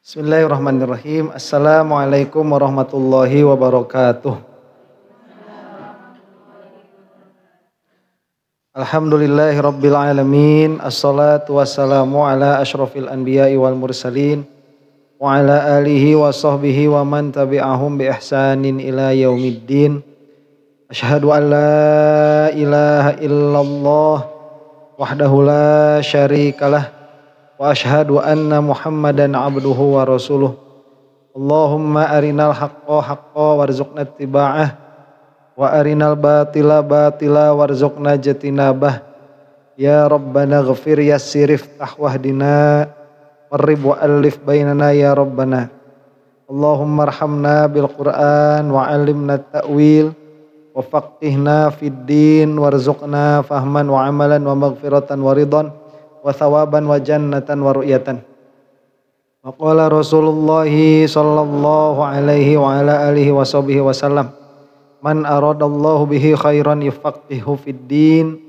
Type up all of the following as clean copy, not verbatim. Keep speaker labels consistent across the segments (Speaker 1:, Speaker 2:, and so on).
Speaker 1: Bismillahirrahmanirrahim. Assalamualaikum warahmatullahi wabarakatuh. Alhamdulillahi rabbil alamin. Assalatu wassalamu ala asyrafil anbiya'i wal mursalin wa ala alihi wa sahbihi wa man tabi'ahum bi ihsanin ila yaumiddin. Asyhadu an la ilaha illallah wahdahu la syarikalah wa asyhadu anna Muhammadan abduhu wa rasuluh. Allahumma arinal haqqa haqqa warzuqna ittiba'ah wa arinal batila batila warzuqna jatinabah. Ya Rabbana ghafir yassir iftah wahdina warrib wa alif bainana ya Rabbana. Allahumma arhamna bil Qur'an wa alimna ta'wil wa faqihna fid din warzuqna fahman wa amalan wa maghfiratan wa ridhan wa thawaban wa jannatan wa ru'yatan. Wa qala Rasulullah sallallahu alaihi wa ala alihi wa sahbihi wa sallam, man aradallahu bihi khairan yufaqihu fid din.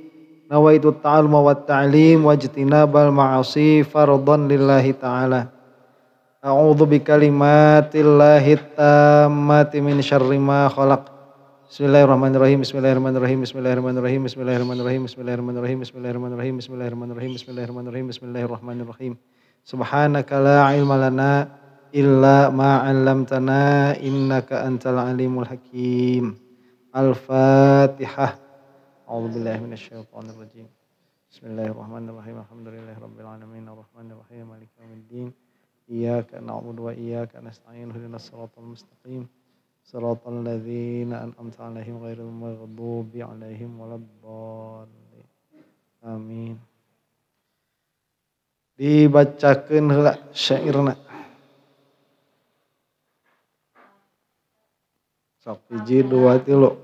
Speaker 1: Nawaitu ta'aluma wa ta'lim wa ijtinabal ma'asi fardan lillahi ta'ala. A'udzu bikalimatillahi tammati min syarri ma khalaq. Bismillahirrahmanirrahim. Bismillahirrahmanirrahim. Bismillahirrahmanirrahim. Bismillahirrahmanirrahim. Bismillahirrahmanirrahim. Bismillahirrahmanirrahim. Bismillahirrahmanirrahim. Bismillahirrahmanirrahim. Bismillahirrahmanirrahim. Subhanaka la ilma lana illa ma 'allamtana innaka antal alimul hakim. Al-Fatihah. A'udzubillahi minasyaitonir rajim. Bismillahirrahmanirrahim. Alhamdulillahirabbil alamin arrahmanirrahim maliki yaumiddin. Iyyaka na'budu wa iyyaka nasta'in ihdinas siratal mustaqim. Shiratal ladzina an'amta 'alaihim ghairil maghdubi 'alaihim waladdallin. Amin. Dibacakeun heula syairna. Sok hiji dua tilu.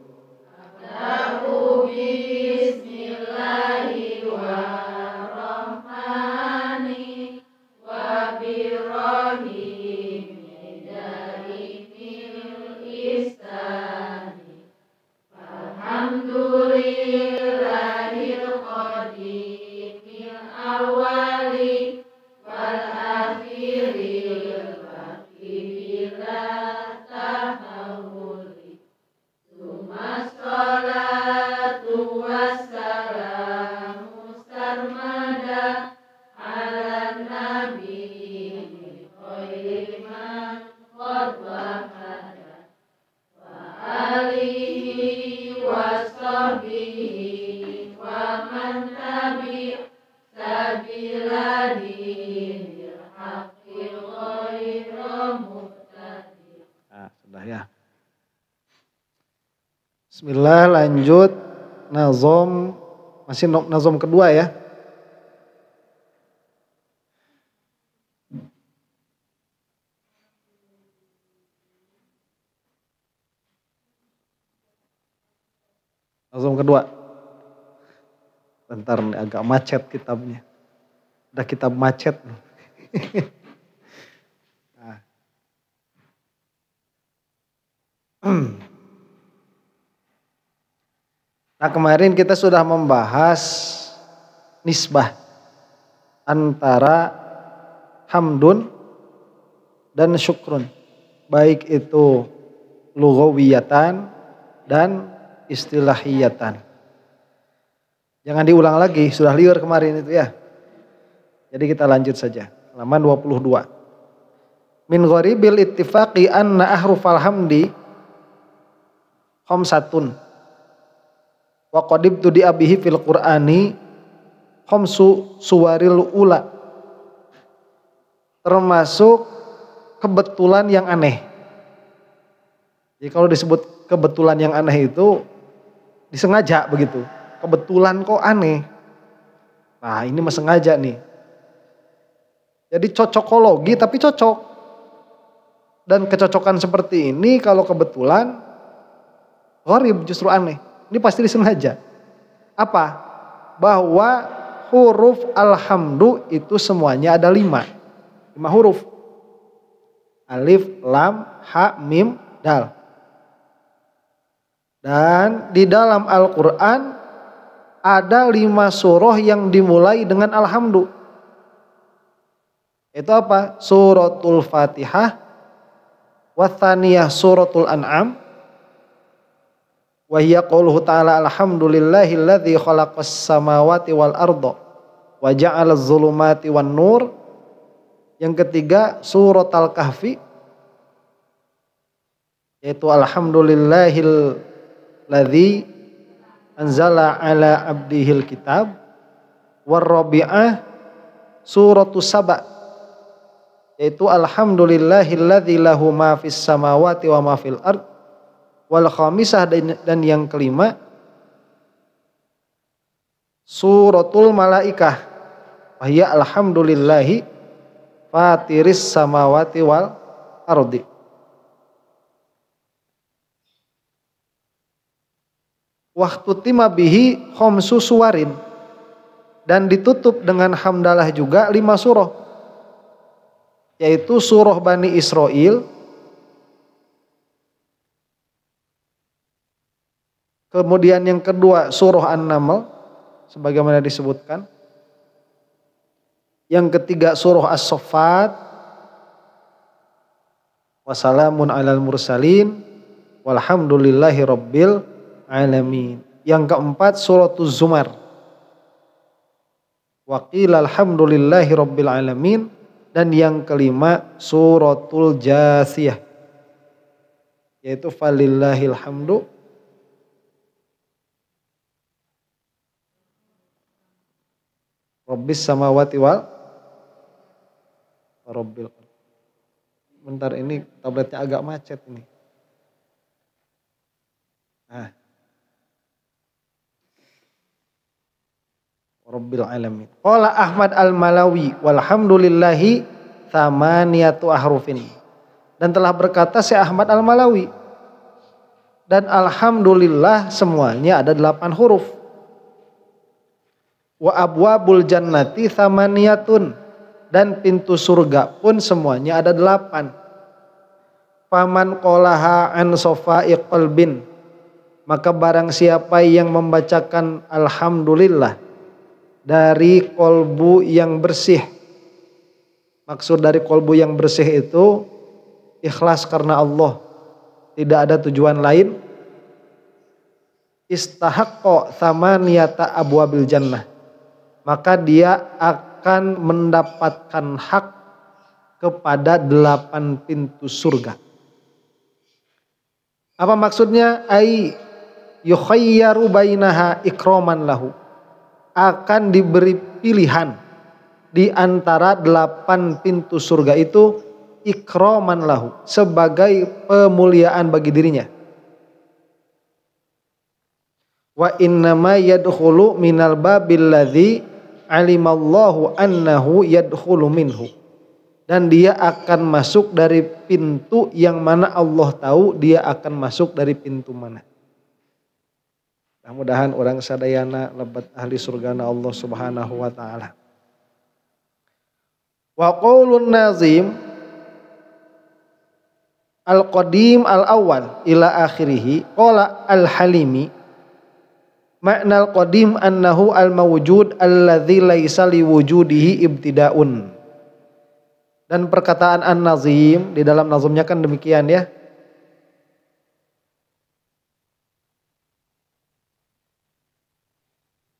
Speaker 1: Bismillah, lanjut nazom, masih nazom kedua ya. Nazom kedua. Bentar nih, agak macet kitabnya. Ada kitab macet. Nah kemarin kita sudah membahas nisbah antara hamdun dan syukrun. Baik itu lughawiyatan dan istilahiyatan. Jangan diulang lagi, sudah liur kemarin itu ya. Jadi kita lanjut saja. Halaman 22. Min gharibil ittifaqi anna ahrufal hamdi khamsatun. Wa qadibtu di abihi fil Qur'ani khamsu suwaril ula. Termasuk kebetulan yang aneh. Jadi kalau disebut kebetulan yang aneh itu disengaja begitu. Kebetulan kok aneh. Nah ini mah sengaja nih. Jadi cocokologi tapi cocok. Dan kecocokan seperti ini kalau kebetulan gharib justru aneh. Ini pasti disengaja. Apa? Bahwa huruf alhamdu itu semuanya ada 5. 5 huruf. Alif, lam, ha, mim, dal. Dan di dalam Al-Quran ada 5 surah yang dimulai dengan alhamdu. Itu apa? Suratul Fatihah, wa tsaniyah suratul An'am, wa hiya qauluhu ta'ala alhamdulillahilladzi khalaqas samawati wal arda wa ja'alaz zulumati wan nur. Yang ketiga surat Al-Kahfi, yaitu alhamdulillahilladzi anzala ala abdihil kitab. War rabi'ah suratus Saba, yaitu alhamdulillahilladzi lahu ma fis samawati wa ma fil ard. Wal khamisah, dan yang kelima suratul Malaikah, wa hiya alhamdulillahi fatiris samawati wal ardi. Waktu tima bihi khomsu suwarin, dan ditutup dengan hamdalah juga 5 surah, yaitu surah Bani Israel, kemudian yang kedua surah An-Naml sebagaimana disebutkan, yang ketiga surah As-Saffat, wassalamun alal mursalin walhamdulillahi rabbil alamin. Yang keempat suratuz Zumar, wa qila alhamdulillahi rabbil alamin. Dan yang kelima suratul Jasiyah, yaitu falillahil hamdu rabbis samawati wal rabbil. Bentar, ini tabletnya agak macet ini. Rabbil alamin. Qala Ahmad al-Malawi walhamdulillahi thamaniyatu ahrufin. Dan telah berkata Syekh Ahmad al-Malawi, dan alhamdulillah semuanya ada 8 huruf. Wa abwabul jannati thamaniyatun, dan pintu surga pun semuanya ada 8. Faman qolaha an sofai qalbin, maka barang siapa yang membacakan alhamdulillah dari kolbu yang bersih. Maksud dari kolbu yang bersih itu ikhlas karena Allah, tidak ada tujuan lain. Istahaqqa thamaniyata abwabil jannah, maka dia akan mendapatkan hak kepada 8 pintu surga. Apa maksudnya? Ai yukhayyaru bainaha ikraman lahu, akan diberi pilihan di antara 8 pintu surga itu ikraman lahu, sebagai pemuliaan bagi dirinya. Wa innama yadkhulu minal babil ladzi alimallahu annahu yadkhulu minhu, dan dia akan masuk dari pintu yang mana Allah tahu dia akan masuk dari pintu mana. Mudah-mudahan orang sadayana lebat ahli surgana Allah subhanahu wa ta'ala. Wa qaulun nazim al-qadim al-awwal ila akhirih qala al-halimi makna al-qadim annahu al-mawjud alladzi laisa liwujudihi ibtidaun. Dan perkataan an-nazim di dalam nazumnya kan demikian ya.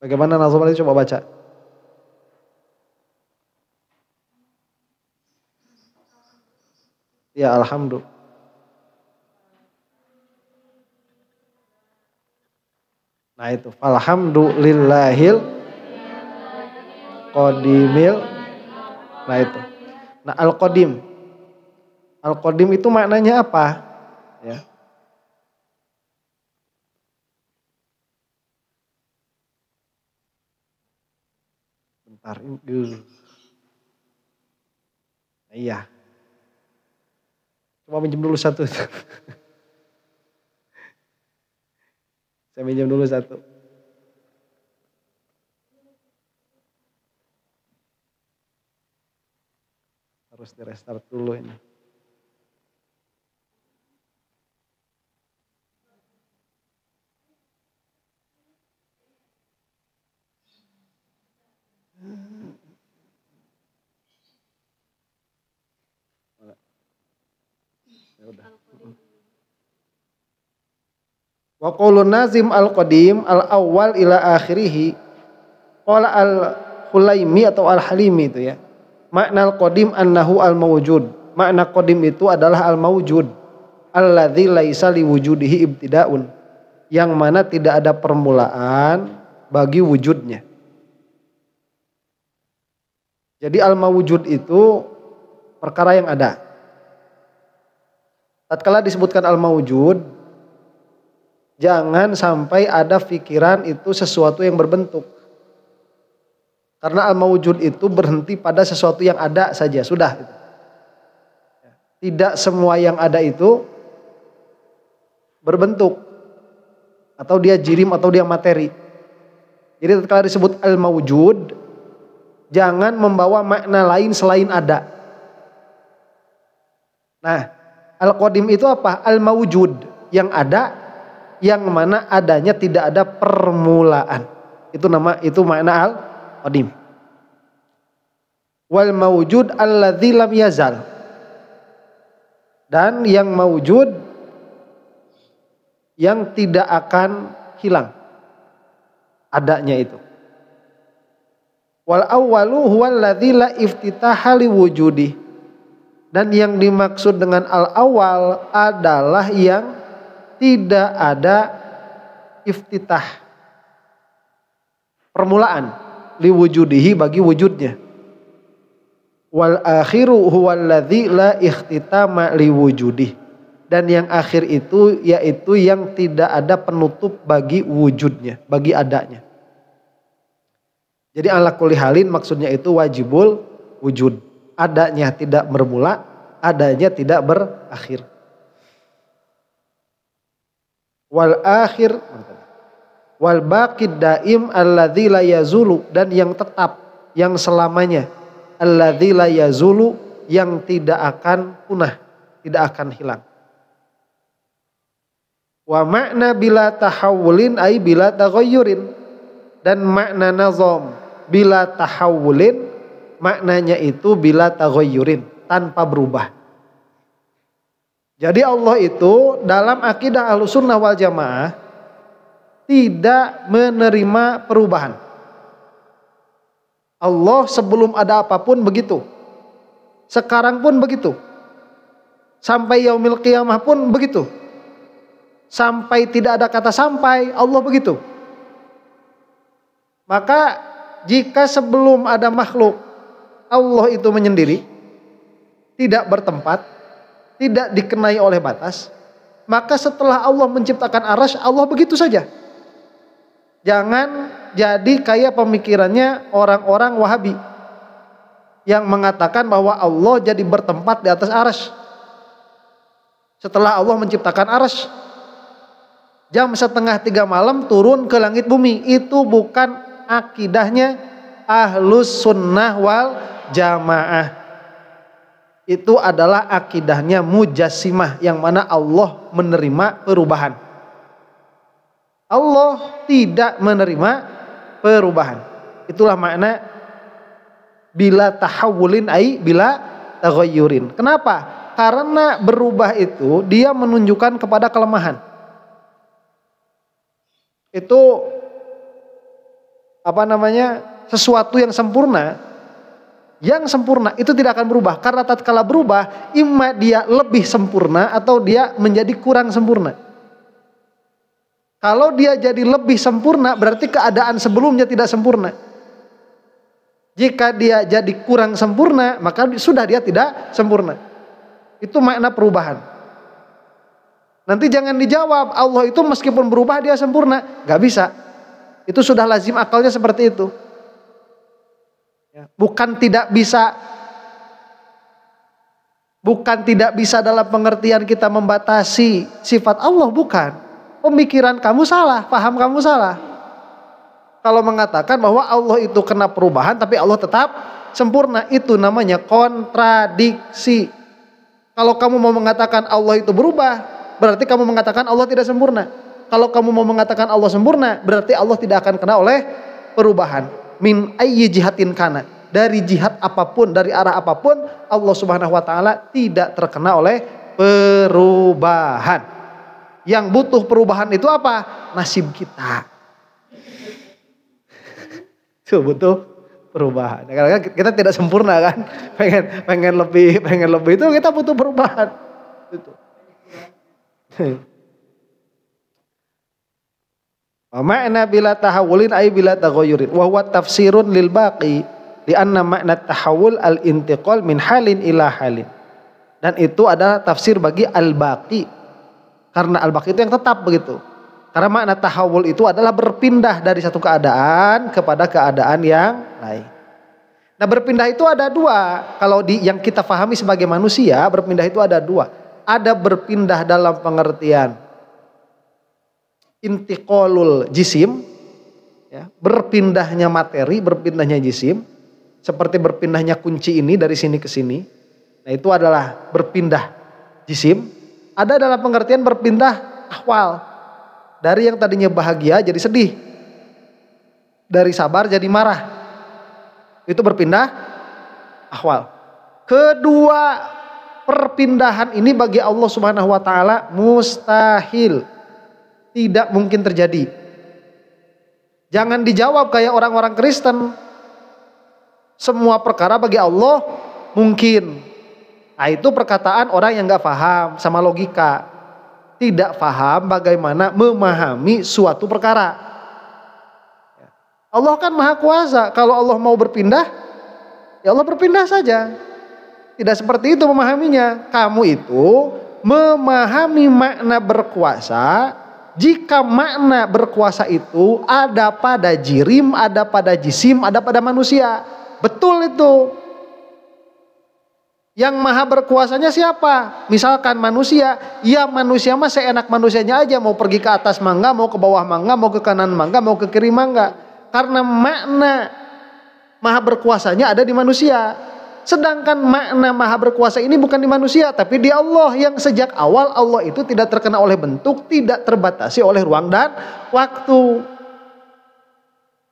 Speaker 1: Bagaimana nazum ini, coba baca. Ya, alhamdulillah. Nah itu, alhamdulillahil qadimil. Nah itu. Nah al-qadim. Al-qadim itu maknanya apa? Ya. Bentar, iya. Coba minjem dulu satu. Saya minjem dulu satu. Harus di restart dulu ini. Ya udah. Wa qaulun nazim al-qadim al-awwal ila akhirih. Qala al-Hulaimi atau al-Halimi itu ya. Makna al-qadim annahu al-mawjud. Makna qadim itu adalah al-mawjud. Alladzi laisa liwujudihi ibtidaun. Yang mana tidak ada permulaan bagi wujudnya. Jadi al-mawjud itu perkara yang ada. Tatkala disebutkan al-mawjud, jangan sampai ada pikiran itu sesuatu yang berbentuk. Karena al-mawjud itu berhenti pada sesuatu yang ada saja, sudah. Tidak semua yang ada itu berbentuk. Atau dia jirim atau dia materi. Jadi tatkala disebut al-mawjud, jangan membawa makna lain selain ada. Nah, al-qadim itu apa? Al-mawjud, yang ada, yang mana adanya tidak ada permulaan. Itu makna al-qadim. Wal mawjud alladzi lam yazal. Dan yang mawjud yang tidak akan hilang adanya itu. Wal awwalu huwal ladzi la iftitaha liwujudi. Dan yang dimaksud dengan al-awwal adalah yang tidak ada iftitah, permulaan, liwujudihi bagi wujudnya. Wal akhiru huwal ladzi la ikhtitama liwujudih. Dan yang akhir itu yaitu yang tidak ada penutup bagi wujudnya, bagi adanya. Jadi ala kulli halin maksudnya itu wajibul wujud. Adanya tidak bermula, adanya tidak berakhir. Wal akhir wal baqid daim alladzi la yazulu, dan yang tetap, yang selamanya, alladzi la yazulu, yang tidak akan punah, tidak akan hilang. Wa makna bila tahawulin ay bila taghayyurin, dan makna nazam bila tahawulin maknanya itu bila taghayyurin, tanpa berubah. Jadi Allah itu dalam akidah Ahlussunnah wal Jamaah tidak menerima perubahan. Allah sebelum ada apapun begitu. Sekarang pun begitu. Sampai yaumil qiyamah pun begitu. Sampai tidak ada kata sampai, Allah begitu. Maka jika sebelum ada makhluk Allah itu menyendiri, tidak bertempat, tidak dikenai oleh batas, maka setelah Allah menciptakan arasy, Allah begitu saja. Jangan jadi kayak pemikirannya orang-orang Wahabi yang mengatakan bahwa Allah jadi bertempat di atas arasy. Setelah Allah menciptakan arasy, jam 2:30 malam turun ke langit bumi. Itu bukan akidahnya Ahlus Sunnah wal Jamaah. Itu adalah akidahnya Mujassimah, yang mana Allah menerima perubahan. Allah tidak menerima perubahan. Itulah makna bila tahawulin ay bila taghayyurin. Kenapa? Karena berubah itu dia menunjukkan kepada kelemahan. Itu sesuatu yang sempurna itu tidak akan berubah, karena tatkala berubah imma dia lebih sempurna atau dia menjadi kurang sempurna. Kalau dia jadi lebih sempurna berarti keadaan sebelumnya tidak sempurna. Jika dia jadi kurang sempurna maka sudah dia tidak sempurna. Itu makna perubahan. Nanti jangan dijawab Allah itu meskipun berubah dia sempurna, gak bisa. Itu sudah lazim akalnya seperti itu. Bukan tidak bisa dalam pengertian kita membatasi sifat Allah, bukan. Pemikiran kamu salah, paham kamu salah. Kalau mengatakan bahwa Allah itu kena perubahan tapi Allah tetap sempurna, itu namanya kontradiksi. Kalau kamu mau mengatakan Allah itu berubah, berarti kamu mengatakan Allah tidak sempurna. Kalau kamu mau mengatakan Allah sempurna, berarti Allah tidak akan kena oleh perubahan. Min ayyi jihatin kana, dari jihad apapun, dari arah apapun, Allah Subhanahu wa taala tidak terkena oleh perubahan. Yang butuh perubahan itu apa? Nasib kita. Itu butuh perubahan. Karena kita tidak sempurna kan. Pengen lebih itu kita butuh perubahan. Itu. Makna bila tahawulin ay bila taghayyurin wa huwa tafsirun lil baqi li anna makna tahawul al intiqal min halin ila halin. Dan itu adalah tafsir bagi al-baqi. Karena al-baqi itu yang tetap begitu. Karena makna tahawul itu adalah berpindah dari satu keadaan kepada keadaan yang lain. Nah, berpindah itu ada dua. Kalau yang kita pahami sebagai manusia, berpindah itu ada dua. Ada berpindah dalam pengertian intiqalul jisim, ya, berpindahnya materi, berpindahnya jisim, seperti berpindahnya kunci ini dari sini ke sini. Nah, itu adalah berpindah jisim. Ada dalam pengertian berpindah ahwal. Dari yang tadinya bahagia jadi sedih. Dari sabar jadi marah. Itu berpindah ahwal. Kedua perpindahan ini bagi Allah Subhanahu wa taala mustahil. Tidak mungkin terjadi. Jangan dijawab kayak orang-orang Kristen. Semua perkara bagi Allah mungkin. Nah, itu perkataan orang yang gak paham sama logika. Tidak paham bagaimana memahami suatu perkara. Allah kan maha kuasa. Kalau Allah mau berpindah, ya Allah berpindah saja. Tidak seperti itu memahaminya. Kamu itu memahami makna berkuasa. Jika makna berkuasa itu ada pada jirim, ada pada jisim, ada pada manusia. Betul itu. Yang maha berkuasanya siapa? Misalkan manusia, ya manusia mah seenak manusianya aja, mau pergi ke atas mangga, mau ke bawah mangga, mau ke kanan mangga, mau ke kiri mangga. Karena makna maha berkuasanya ada di manusia. Sedangkan makna maha berkuasa ini bukan di manusia, tapi di Allah, yang sejak awal Allah itu tidak terkena oleh bentuk, tidak terbatasi oleh ruang dan waktu.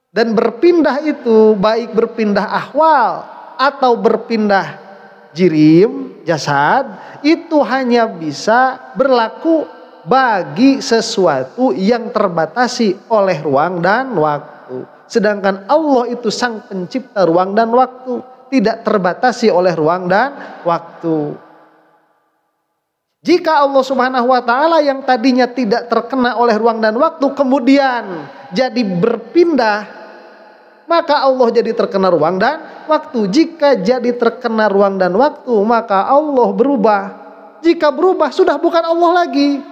Speaker 1: Dan berpindah itu baik berpindah ahwal atau berpindah jirim, jasad, itu hanya bisa berlaku bagi sesuatu yang terbatasi oleh ruang dan waktu. Sedangkan Allah itu sang pencipta ruang dan waktu, tidak terbatasi oleh ruang dan waktu. Jika Allah Subhanahu wa taala yang tadinya tidak terkena oleh ruang dan waktu kemudian jadi berpindah, maka Allah jadi terkena ruang dan waktu. Jika jadi terkena ruang dan waktu, maka Allah berubah. Jika berubah, sudah bukan Allah lagi.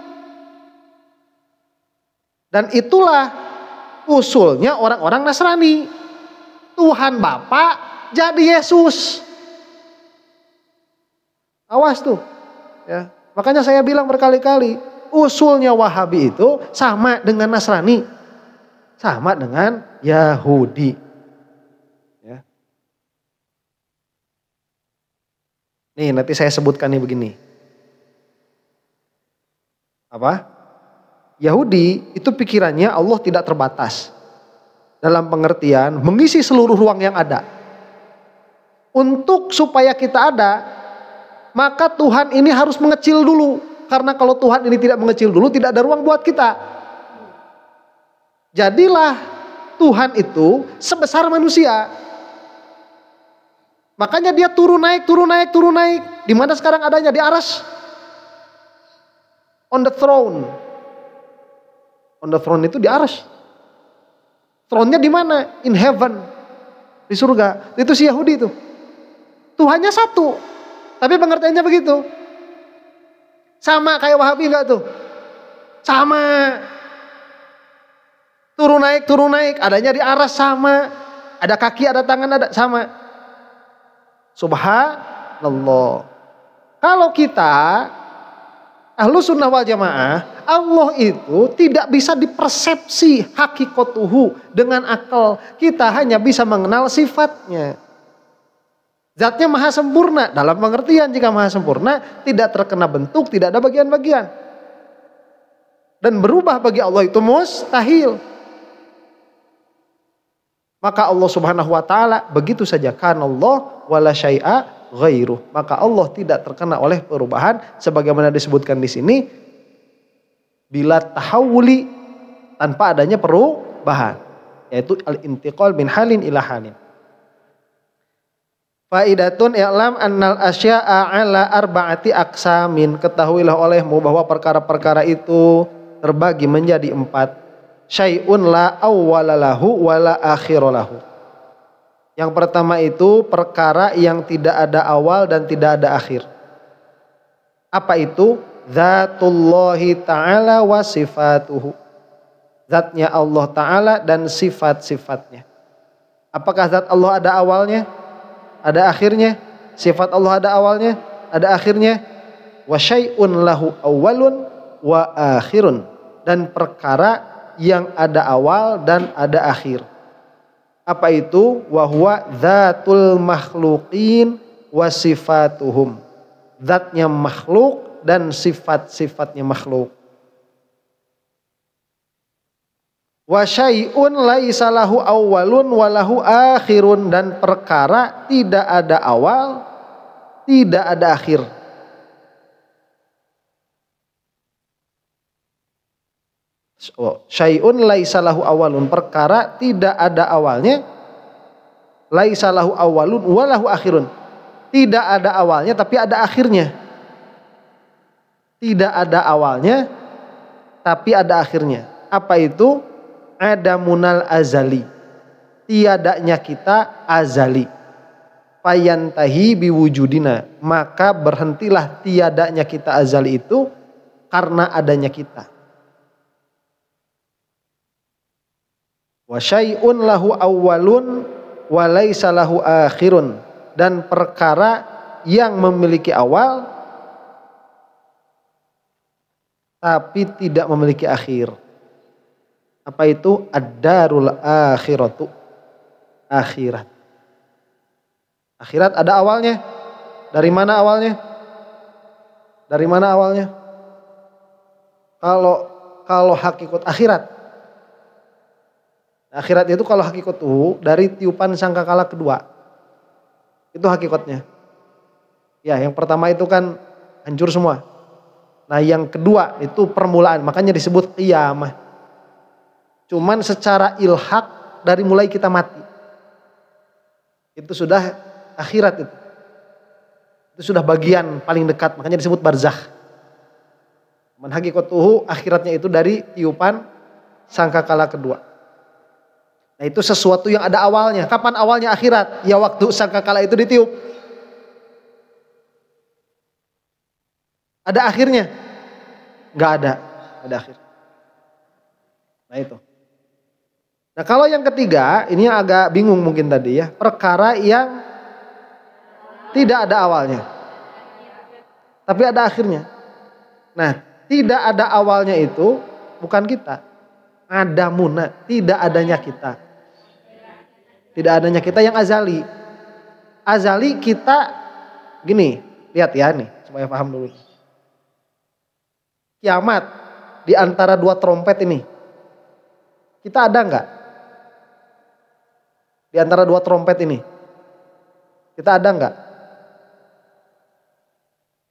Speaker 1: Dan itulah usulnya orang-orang Nasrani. Tuhan Bapa jadi Yesus. Awas tuh. Ya. Makanya saya bilang berkali-kali, usulnya Wahabi itu sama dengan Nasrani. Sama dengan Yahudi. Nih nanti saya sebutkan nih begini. Apa? Yahudi itu pikirannya Allah tidak terbatas. Dalam pengertian mengisi seluruh ruang yang ada. Untuk supaya kita ada, maka Tuhan ini harus mengecil dulu. Karena kalau Tuhan ini tidak mengecil dulu, tidak ada ruang buat kita. Jadilah Tuhan itu sebesar manusia. Makanya dia turun naik. Di mana sekarang adanya? Di arsy. On the throne. On the throne itu di arsy. Throne-nya di mana? In heaven. Di surga. Itu si Yahudi itu. Tuhannya satu. Tapi pengertiannya begitu. Sama kayak Wahabi enggak tuh? Sama. Turun naik. Adanya di arsy sama. Ada kaki, ada tangan, ada sama. Subhanallah. Kalau kita Ahlus Sunnah wal Jamaah, Allah itu tidak bisa dipersepsi hakikatuhu dengan akal. Kita hanya bisa mengenal sifatnya. Zatnya maha sempurna. Dalam pengertian jika maha sempurna, tidak terkena bentuk, tidak ada bagian-bagian. Dan berubah bagi Allah itu mustahil. Maka Allah Subhanahu wa taala begitu saja, kan Allah wala syai'a ghairuh. Maka Allah tidak terkena oleh perubahan sebagaimana disebutkan di sini bila tahawuli, tanpa adanya perubahan, yaitu al-intiqal min halin ila halin. Faidatun i'lam annal asya'a ala arba'ati aqsamin. Ketahuilah olehmu bahwa perkara-perkara itu terbagi menjadi 4. Syai'un la awwalalahu wa la akhiralahu. Yang pertama itu perkara yang tidak ada awal dan tidak ada akhir. Apa itu? Dzatullahi ta'ala wa sifatuhu. Zatnya Allah Ta'ala dan sifat-sifatnya. Apakah zat Allah ada awalnya? Ada akhirnya? Sifat Allah ada awalnya? Ada akhirnya? Wa syai'un lahu awwalun wa akhirun. Dan perkara yang ada awal dan ada akhir. Apa itu? Wa huwa dzatul makhluqin wa sifatuhum. Zatnya makhluk dan sifat-sifatnya makhluk. Wa syai'un laisa lahu awwalun wa lahu akhirun. Dan perkara tidak ada awal, tidak ada akhir. Syai'un laisa lahu awwalun, perkara tidak ada awalnya, laisa lahu awwalun wa lahu akhirun. Tidak ada awalnya tapi ada akhirnya. Tidak ada awalnya tapi ada akhirnya. Apa itu? Adamunal azali, tiadanya kita azali. Fayantahi biwujudina, maka berhentilah tiadanya kita azali itu karena adanya kita. Wa syai'un lahu awwalun wa laisa lahu akhirun. Dan perkara yang memiliki awal tapi tidak memiliki akhir. Apa itu? Ad-darul akhiratu. Akhirat. Akhirat ada awalnya. Dari mana awalnya? Dari mana awalnya? Kalau hakikat akhirat. Akhirat itu kalau hakikat itu dari tiupan sangkakala kedua. Itu hakikatnya. Ya, yang pertama itu kan hancur semua. Nah, yang kedua itu permulaan, makanya disebut qiyamah. Cuman secara ilhaq dari mulai kita mati. Itu sudah akhirat itu. Itu sudah bagian paling dekat, makanya disebut barzakh. Man haqiqatuhu, akhiratnya itu dari tiupan sangkakala kedua. Nah, itu sesuatu yang ada awalnya. Kapan awalnya akhirat? Ya waktu sangkakala itu ditiup. Ada akhirnya? Enggak ada. Ada akhir. Nah itu. Nah kalau yang ketiga, ini yang agak bingung mungkin tadi ya. Perkara yang tidak ada awalnya. Tapi ada akhirnya. Nah, tidak ada awalnya itu bukan kita. Adamuna, tidak adanya kita. Tidak adanya kita yang azali. Azali kita gini, lihat ya nih supaya paham dulu. Kiamat di antara dua trompet ini. Kita ada enggak? Di antara dua trompet ini. Kita ada enggak?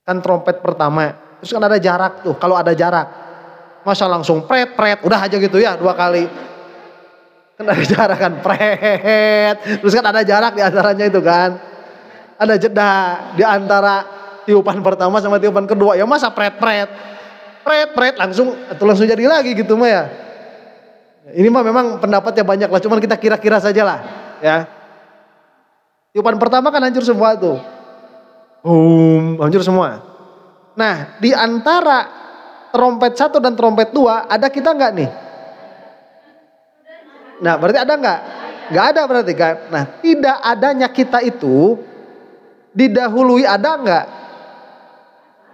Speaker 1: Kan trompet pertama. Terus kan ada jarak tuh. Kalau ada jarak. Masa langsung pret. Udah aja gitu ya 2 kali. Kan ada jarak kan pret. Terus kan ada jarak di antaranya itu kan. Ada jeda di antara tiupan pertama sama tiupan kedua. Ya masa pret. Langsung jadi lagi gitu mah ya. Ini mah memang pendapatnya banyak lah. Cuman kita kira-kira saja lah. Ya. Tiupan pertama kan hancur semua tuh. Hancur semua. Nah, di antara trompet 1 dan trompet 2 ada kita enggak nih? Nah, berarti ada enggak? Enggak ada berarti kan. Nah, tidak adanya kita itu didahului ada enggak?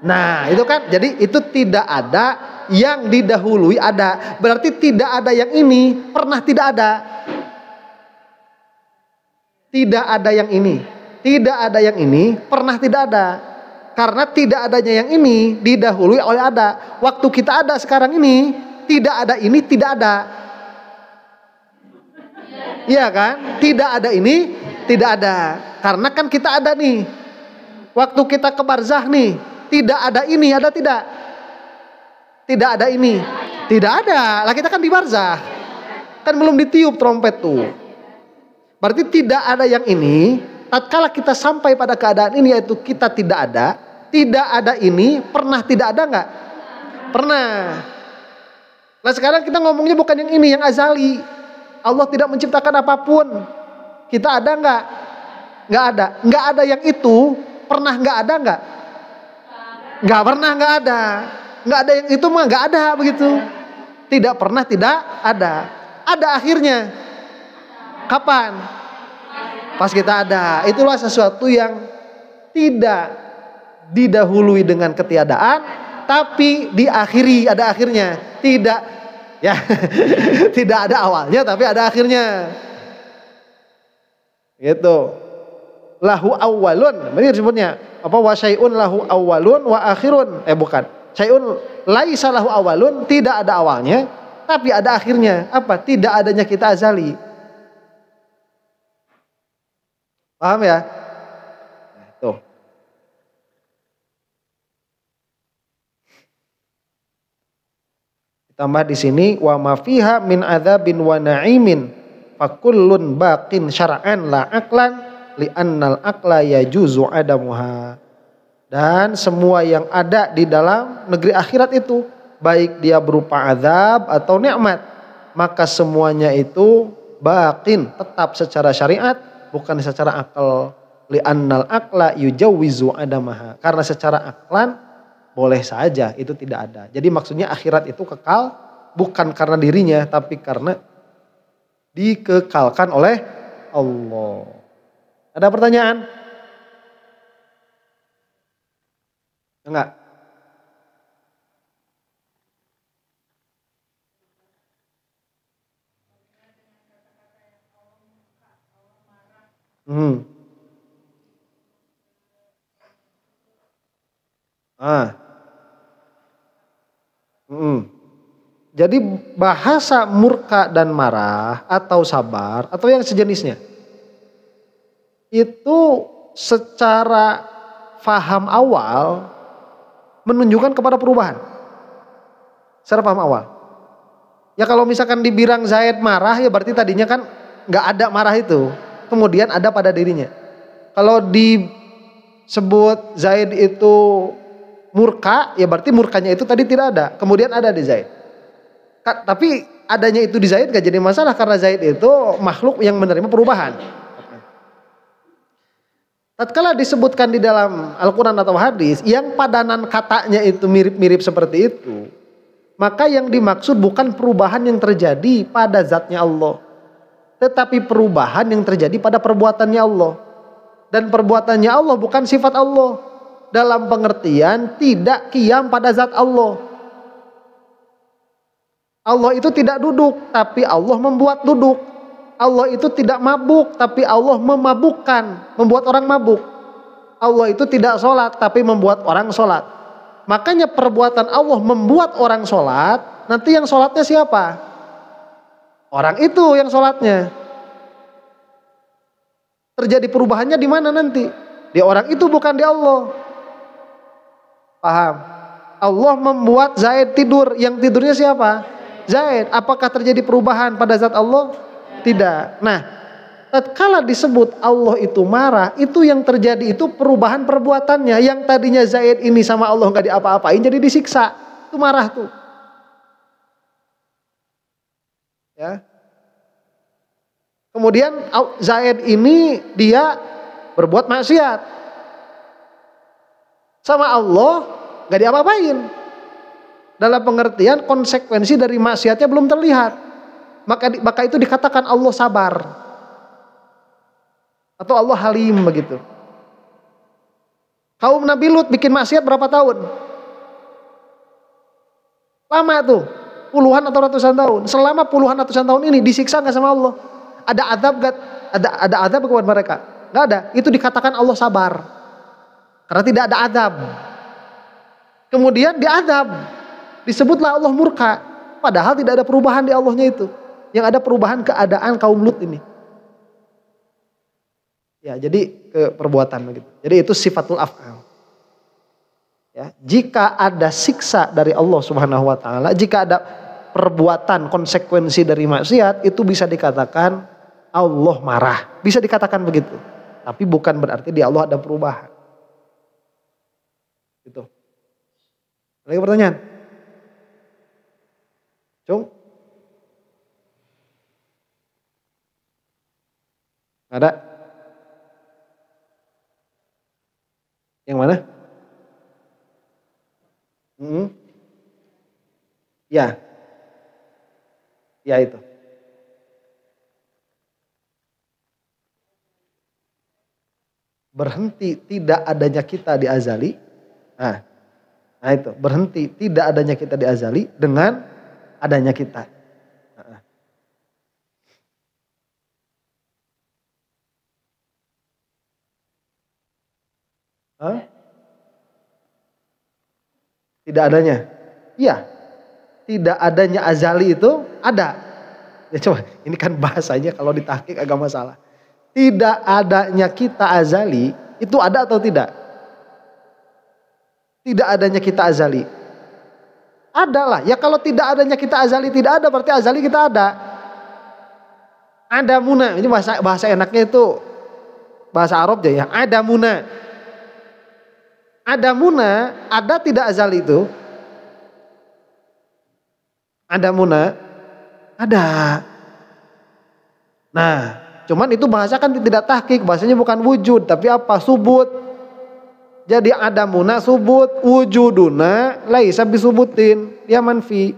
Speaker 1: Nah, itu kan jadi itu tidak ada yang didahului ada. Berarti tidak ada yang ini pernah tidak ada. Tidak ada yang ini. Tidak ada yang ini pernah tidak ada. Karena tidak adanya yang ini didahului oleh ada. Waktu kita ada sekarang ini tidak ada ini tidak ada. Iya kan? Tidak ada ini tidak ada. Karena kan kita ada nih. Waktu kita ke barzakh nih, tidak ada ini, ada tidak? Tidak ada ini. Tidak ada. Lah kita kan di barzakh. Kan belum ditiup trompet tuh. Berarti tidak ada yang ini. Tatkala kita sampai pada keadaan ini, yaitu kita tidak ada ini, pernah tidak ada nggak? Pernah. Nah sekarang kita ngomongnya bukan yang ini, yang azali. Allah tidak menciptakan apapun. Kita ada nggak? Nggak ada. Nggak ada yang itu, pernah nggak ada nggak? Nggak pernah nggak ada. Nggak ada yang itu mah nggak ada begitu. Tidak pernah tidak ada. Ada akhirnya. Kapan? Pas kita ada. Itulah sesuatu yang tidak didahului dengan ketiadaan, tapi diakhiri, ada akhirnya. Tidak, ya, tidak ada awalnya, tapi ada akhirnya. Gitu. Lahu awwalun, benar disebutnya. Apa wa syai'un lahu awwalun wa akhirun? Bukan. Syai'un laisa lahu awwalun, tidak ada awalnya, tapi ada akhirnya. Apa? Tidak adanya kita azali. Paham ya? Nah, tuh. Ditambah di sini wa ma fiha min adzabin wa na'imin fakullun baqin syar'an la aqlan li annal aqla yajuzu adamuha. Dan semua yang ada di dalam negeri akhirat itu, baik dia berupa azab atau nikmat, maka semuanya itu baqin, tetap secara syariat, bukan secara akal. Li annal aqla yujawwizu adamaha. Karena secara aklan boleh saja itu tidak ada. Jadi maksudnya akhirat itu kekal bukan karena dirinya, tapi karena dikekalkan oleh Allah. Ada pertanyaan? Enggak? Jadi bahasa murka dan marah atau sabar atau yang sejenisnya itu secara faham awal menunjukkan kepada perubahan. Secara paham awal. Ya kalau misalkan dibilang Zaid marah, ya berarti tadinya kan nggak ada marah itu. Kemudian ada pada dirinya. Kalau disebut Zaid itu murka, ya berarti murkanya itu tadi tidak ada. Kemudian ada di Zaid. Tapi adanya itu di Zaid gak jadi masalah karena Zaid itu makhluk yang menerima perubahan. Tatkala disebutkan di dalam Al-Quran atau hadis yang padanan katanya itu mirip-mirip seperti itu, maka yang dimaksud bukan perubahan yang terjadi pada zatnya Allah, tetapi perubahan yang terjadi pada perbuatannya Allah. Dan perbuatannya Allah bukan sifat Allah, dalam pengertian tidak qiyam pada zat Allah. Allah itu tidak duduk, tapi Allah membuat duduk. Allah itu tidak mabuk, tapi Allah memabukkan, membuat orang mabuk. Allah itu tidak sholat, tapi membuat orang sholat. Makanya perbuatan Allah membuat orang sholat, nanti yang sholatnya siapa? Orang itu yang sholatnya. Terjadi perubahannya di mana nanti? Di orang itu, bukan di Allah. Paham? Allah membuat Zaid tidur, yang tidurnya siapa? Zaid. Apakah terjadi perubahan pada zat Allah? Tidak. Nah, tatkala disebut Allah itu marah, itu yang terjadi itu perubahan perbuatannya. Yang tadinya Zaid ini sama Allah nggak diapa-apain, jadi disiksa. Itu marah tuh. Ya. Kemudian Zaid ini dia berbuat maksiat sama Allah, nggak diapa-apain. Dalam pengertian konsekuensi dari maksiatnya belum terlihat. Maka itu dikatakan Allah sabar. Atau Allah halim begitu. Kaum Nabi Lut bikin maksiat berapa tahun? Lama tuh. Puluhan atau ratusan tahun. Selama puluhan ratusan tahun ini disiksa gak sama Allah? Ada azab gak? Ada azab kepada mereka? Gak ada. Itu dikatakan Allah sabar. Karena tidak ada azab. Kemudian diazab. Disebutlah Allah murka. Padahal tidak ada perubahan di Allahnya itu. Yang ada perubahan keadaan kaum Lut ini. Ya, jadi ke perbuatan begitu. Jadi itu sifatul af'al. Ya, jika ada siksa dari Allah Subhanahu wa taala, jika ada perbuatan konsekuensi dari maksiat, itu bisa dikatakan Allah marah. Bisa dikatakan begitu. Tapi bukan berarti di Allah ada perubahan. Gitu. Lagi pertanyaan? Cung? Ada? Yang mana? Ya. Ya itu. Berhenti tidak adanya kita di azali. Nah itu. Berhenti tidak adanya kita di azali dengan adanya kita. Tidak adanya. Iya. Tidak adanya azali itu ada. Ya coba, ini kan bahasanya kalau ditahqiq agak masalah. Tidak adanya kita azali itu ada atau tidak? Tidak adanya kita azali. Adalah. Ya kalau tidak adanya kita azali tidak ada, berarti azali kita ada. Ada muna. Ini bahasa enaknya itu bahasa Arab aja ya. Ada muna. Ada muna, ada tidak azali itu? Ada muna? Ada. Nah, cuman itu bahasa kan tidak tahqiq, bahasanya bukan wujud, tapi apa? Subut. Jadi ada muna subut, wujuduna laisa bisubutin, dia manfi.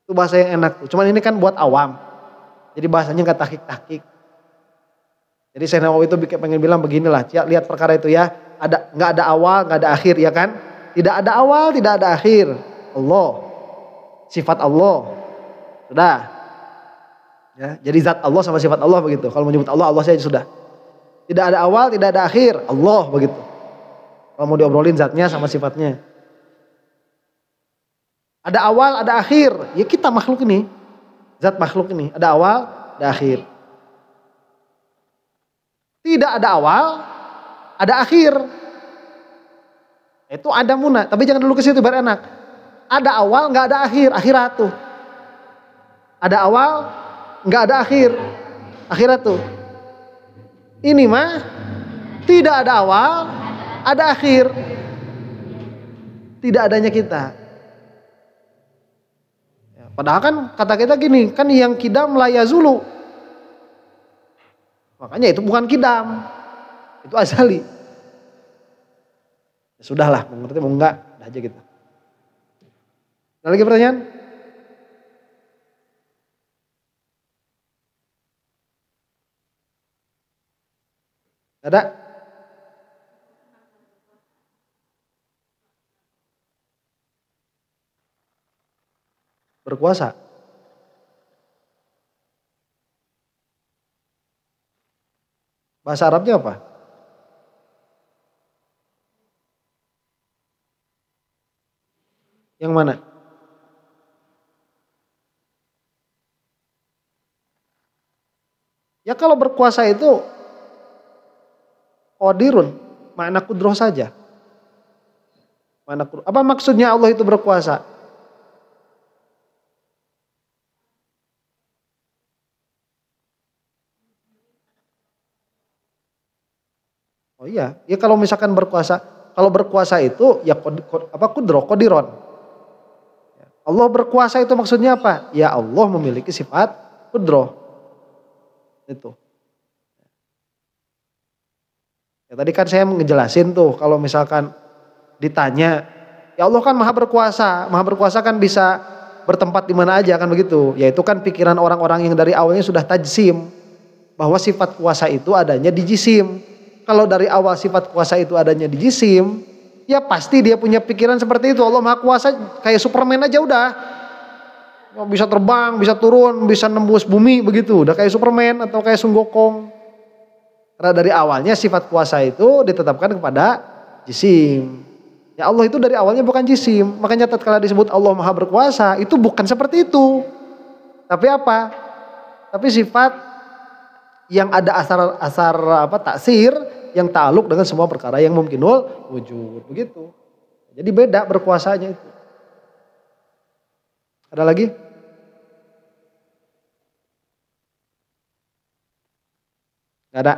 Speaker 1: Itu bahasa yang enak tuh. Cuman ini kan buat awam. Jadi bahasanya enggak tahqiq. Jadi Syekh Nawawi itu pengen bilang beginilah, lihat perkara itu ya. Nggak ada awal, nggak ada akhir, ya kan? Tidak ada awal, tidak ada akhir. Allah, sifat Allah, sudah. Ya, jadi zat Allah sama sifat Allah begitu. Kalau menyebut Allah, Allah saja sudah. Tidak ada awal, tidak ada akhir, Allah begitu. Kalau mau diobrolin zatnya sama sifatnya. Ada awal, ada akhir. Ya kita makhluk ini, zat makhluk ini, ada awal, ada akhir. Tidak ada awal, ada akhir. Itu ada muna, tapi jangan dulu ke situ biar enak. Ada awal, nggak ada akhir, akhirat tuh. Ada awal, nggak ada akhir, akhirat tuh. Ini mah tidak ada awal, ada akhir. Tidak adanya kita. Padahal kan kata kita gini, kan yang kidam la yazulu. Makanya itu bukan kidam, itu azali. Ya sudahlah, mau ngerti mau enggak, udah aja gitu. Ada lagi pertanyaan? Ada? Berkuasa. Bahasa Arabnya apa? Yang mana? Ya kalau berkuasa itu qadirun, makna kudroh saja. Apa maksudnya Allah itu berkuasa? Oh iya, ya kalau misalkan berkuasa, kalau berkuasa itu ya kudroh, qadiron. Allah berkuasa itu maksudnya apa? Ya Allah memiliki sifat kudroh. Itu. Ya, tadi kan saya ngejelasin tuh kalau misalkan ditanya, ya Allah kan maha berkuasa kan bisa bertempat di mana aja kan begitu. Ya itu kan pikiran orang-orang yang dari awalnya sudah tajsim bahwa sifat kuasa itu adanya di jisim. Kalau dari awal sifat kuasa itu adanya di jisim, ya pasti dia punya pikiran seperti itu. Allah maha kuasa kayak Superman aja udah. Bisa terbang, bisa turun, bisa nembus bumi begitu. Udah kayak Superman atau kayak Sun Gokong. Karena dari awalnya sifat kuasa itu ditetapkan kepada jisim. Ya Allah itu dari awalnya bukan jisim. Makanya tatkala disebut Allah maha berkuasa itu bukan seperti itu. Tapi apa? Tapi sifat yang ada asar taksir yang ta'aluk dengan semua perkara yang mungkinul wujud begitu. Jadi beda berkuasanya itu. Ada lagi? Gak ada.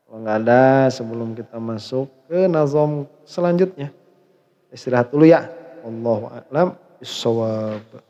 Speaker 1: Kalau nggak ada sebelum kita masuk ke nazom selanjutnya. Istirahat dulu ya. Wallahu a'lam bishawab.